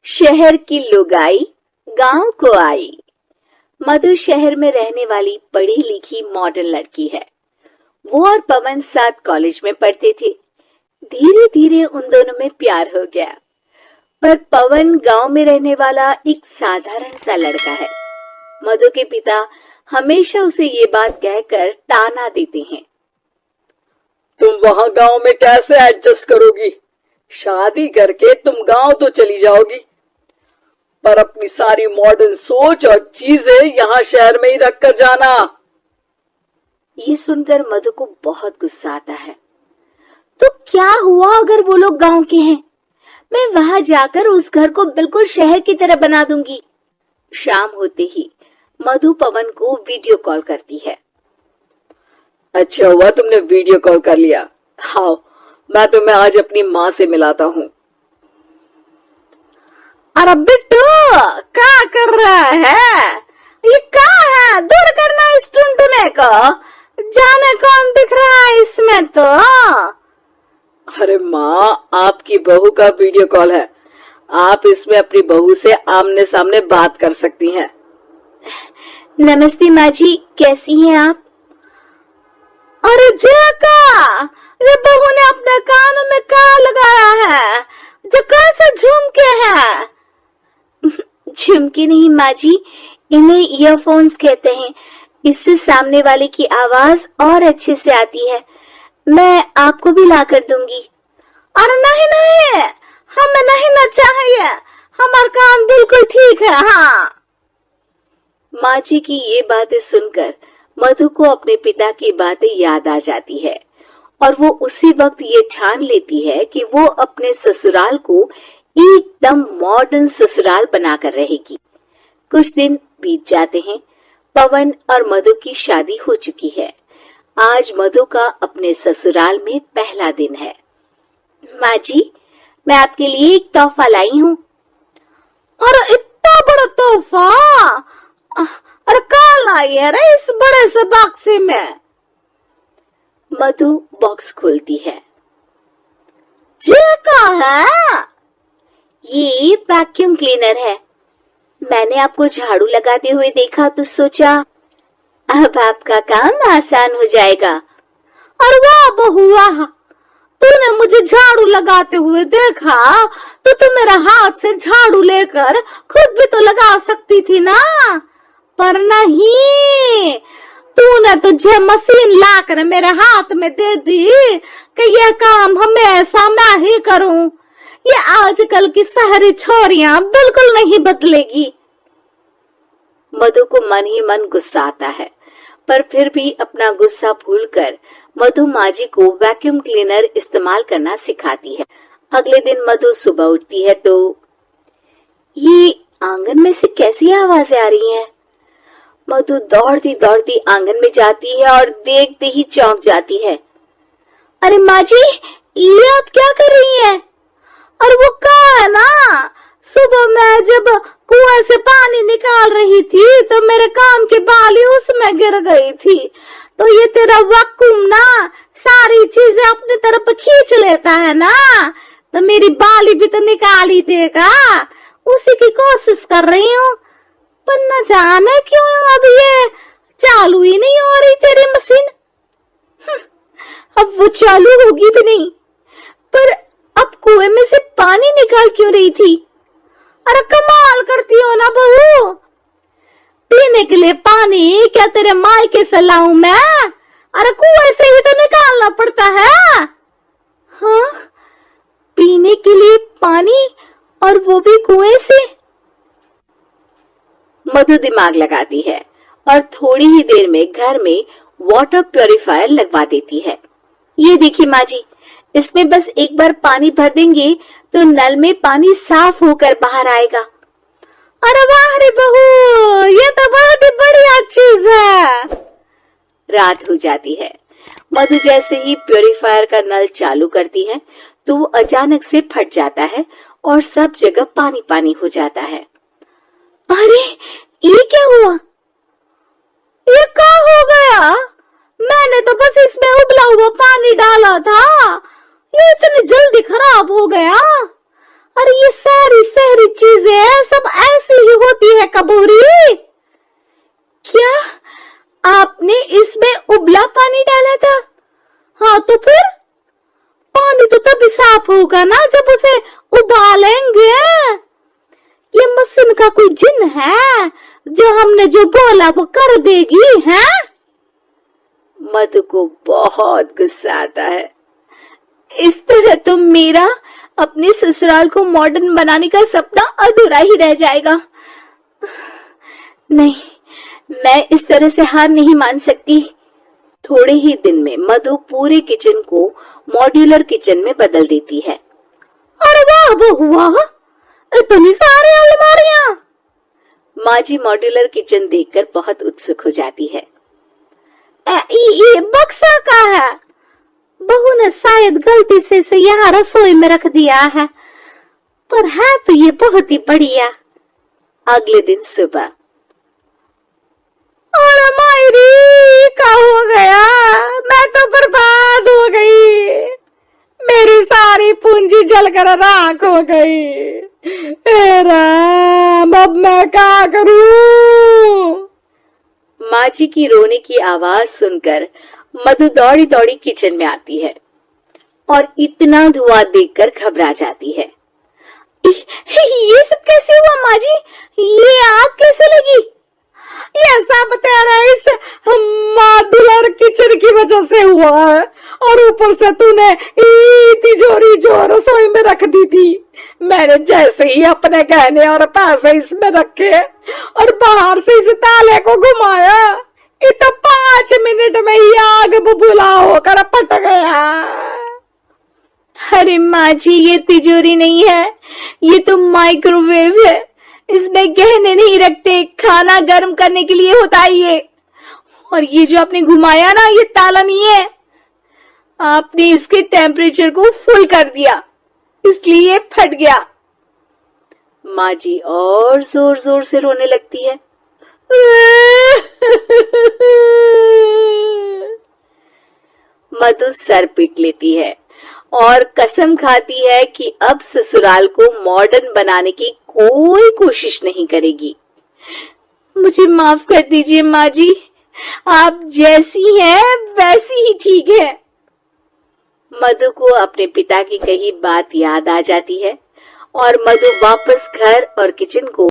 शहर की लुगाई गांव को आई। मधु शहर में रहने वाली पढ़ी लिखी मॉडर्न लड़की है। वो और पवन साथ कॉलेज में पढ़ते थे। धीरे धीरे उन दोनों में प्यार हो गया। पर पवन गांव में रहने वाला एक साधारण सा लड़का है। मधु के पिता हमेशा उसे ये बात कहकर ताना देते हैं, तुम वहां गांव में कैसे एडजस्ट करोगी? शादी करके तुम गांव तो चली जाओगी, पर अपनी सारी मॉडर्न सोच और चीजें यहाँ शहर में ही रख कर जाना। ये सुनकर मधु को बहुत गुस्सा आता है। तो क्या हुआ अगर वो लोग गांव के हैं? मैं वहां जाकर उस घर को बिल्कुल शहर की तरह बना दूंगी। शाम होते ही मधु पवन को वीडियो कॉल करती है। अच्छा हुआ तुमने वीडियो कॉल कर लिया। हाँ, मैं तुम्हें आज अपनी माँ से मिलाता हूँ। अरे बिट्टू, क्या कर रहा है? ये क्या है? दूर करना इस टुनटुने को। जाने कौन दिख रहा है इसमें तो। अरे माँ, आपकी बहू का वीडियो कॉल है। आप इसमें अपनी बहू से आमने सामने बात कर सकती हैं। नमस्ते माँ जी, कैसी हैं आप? अरे जका, ये बहू ने अपने कानों में क्या लगाया है? जो कैसे झुमके हैं? झुमके नहीं माँ जी, इन्हें ईयरफोन्स कहते हैं। इससे सामने वाले की आवाज और अच्छे से आती है। मैं आपको भी ला कर दूंगी। अरे नहीं नहीं, हमें नहीं ना चाहिए। हमारा कान बिल्कुल ठीक है। हाँ। माँ जी की ये बातें सुनकर मधु को अपने पिता की बातें याद आ जाती है और वो उसी वक्त ये ठान लेती है कि वो अपने ससुराल को एकदम मॉडर्न ससुराल बनाकर रहेगी। कुछ दिन बीत जाते हैं। पवन और मधु की शादी हो चुकी है। आज मधु का अपने ससुराल में पहला दिन है। माँ जी, मैं आपके लिए एक तोहफा लाई हूँ। और इतना बड़ा तोहफा? अरे कहाँ लाई है रे इस बड़े से बक्से में? मधु बॉक्स खोलती है। ये क्या है? ये वैक्यूम क्लीनर है। मैंने आपको झाड़ू लगाते हुए देखा तो सोचा अब आपका काम आसान हो जाएगा। और वाह बहू वाह, तूने मुझे झाड़ू लगाते हुए देखा तो तू मेरा हाथ से झाड़ू लेकर खुद भी तो लगा सकती थी ना। पर नहीं, तूने तुझे मशीन लाकर मेरे हाथ में दे दी कि यह काम हमेशा मैं ही करूं। ये आजकल की शहरी छोरियां बिल्कुल नहीं बदलेगी। मधु को मन ही मन गुस्सा आता है, पर फिर भी अपना गुस्सा भूलकर मधु माँ जी को वैक्यूम क्लीनर इस्तेमाल करना सिखाती है। अगले दिन मधु सुबह उठती है तो ये आंगन में से कैसी आवाजें आ रही हैं? मधु दौड़ती दौड़ती आंगन में जाती है और देखते ही चौंक जाती है। अरे माँ जी, ये आप क्या कर रही हैं? और वो क्या है ना, सुबह मैं जब कुएं से पानी निकाल रही थी तो मेरे कान की बाली उसमें गिर गई थी। तो ये तेरा वैक्यूम ना सारी चीजें अपनी तरफ खींच लेता है ना, तो मेरी बाली भी तो निकाल ही देगा। उसी की कोशिश कर रही हूँ, पर न जाने क्यों अब ये चालू ही नहीं हो रही तेरी मशीन। अब वो चालू होगी भी नहीं, पर अब कुएं में से पानी निकाल क्यों रही थी? अरे कमाल करती हो ना बहू। पीने के लिए पानी क्या तेरे मायके से लाऊं मैं? अरे कुएं से ही तो निकालना पड़ता है। हाँ, पीने के लिए पानी, और वो भी कुएं से। मधु दिमाग लगाती है और थोड़ी ही देर में घर में वाटर प्यूरिफायर लगवा देती है। ये देखिए माँ जी, इसमें बस एक बार पानी भर देंगे तो नल में पानी साफ होकर बाहर आएगा। अरे वाह रे बहू, ये तो बहुत ही बढ़िया चीज है। रात हो जाती है। मधु जैसे ही प्यूरिफायर का नल चालू करती है तो वो अचानक से फट जाता है और सब जगह पानी पानी हो जाता है। अरे ये क्या हुआ? ये क्या हो गया? मैंने तो बस इसमें उबला हुआ पानी डाला था, ये इतनी जल्दी खराब हो गया। अरे ये सारी शहरी चीजें सब ऐसी ही होती है कबूरी। क्या आपने इसमें उबला पानी डाला था? हाँ तो फिर पानी तो तभी साफ होगा ना जब उसे उबालेंगे। ये मशीन का कोई जिन है जो हमने जो बोला वो कर देगी है? मधु को बहुत गुस्सा आता है। इस तरह तो मेरा अपने ससुराल को मॉडर्न बनाने का सपना अधूरा ही रह जाएगा। नहीं, मैं इस तरह से हार नहीं मान सकती। थोड़े ही दिन में मधु पूरे किचन को मॉड्यूलर किचन में बदल देती है। अरे वाह बहुआ, इतनी सारी अलमारियां। माँ जी मॉड्यूलर किचन देखकर बहुत उत्सुक हो जाती है। ये बक्सा का है। बहू ने शायद गलती से इसे यहाँ रसोई में रख दिया है, पर है तो ये बहुत ही बढ़िया। अगले दिन सुबह। और मायरी क्या हो गया? मैं तो बर्बाद हो गई। मेरी सारी पूंजी जलकर राख हो गई। राम, अब मैं क्या करूं? माँ जी की रोने की आवाज सुनकर मधु दौड़ी दौड़ी किचन में आती है और इतना धुआं देखकर घबरा जाती है। ये सब कैसे हुआ माँ जी? ये आग कैसे लगी? ये सब तेरा इस मॉड्यूलर किचन की वजह से हुआ है, और ऊपर से तूने तिजोरी जो रसोई में रख दी थी, मैंने जैसे ही अपने गहने और पैसे इसमें रखे और बाहर से इस ताले को घुमाया, ये तो 5 मिनट में ही आग बबूला होकर पट गया। अरे माँ जी, ये तिजोरी नहीं है, ये तो माइक्रोवेव है। इसमें गहने नहीं रखते, खाना गर्म करने के लिए होता है ये। और ये जो आपने घुमाया ना, ये ताला नहीं है, आपने इसके टेम्परेचर को फुल कर दिया, इसलिए ये फट गया। माँ जी और जोर जोर से रोने लगती है। मधु सर पीट लेती है और कसम खाती है कि अब ससुराल को मॉडर्न बनाने की कोई कोशिश नहीं करेगी। मुझे माफ कर दीजिए माँ जी, आप जैसी हैं वैसी ही ठीक है। मधु को अपने पिता की कही बात याद आ जाती है और मधु वापस घर और किचन को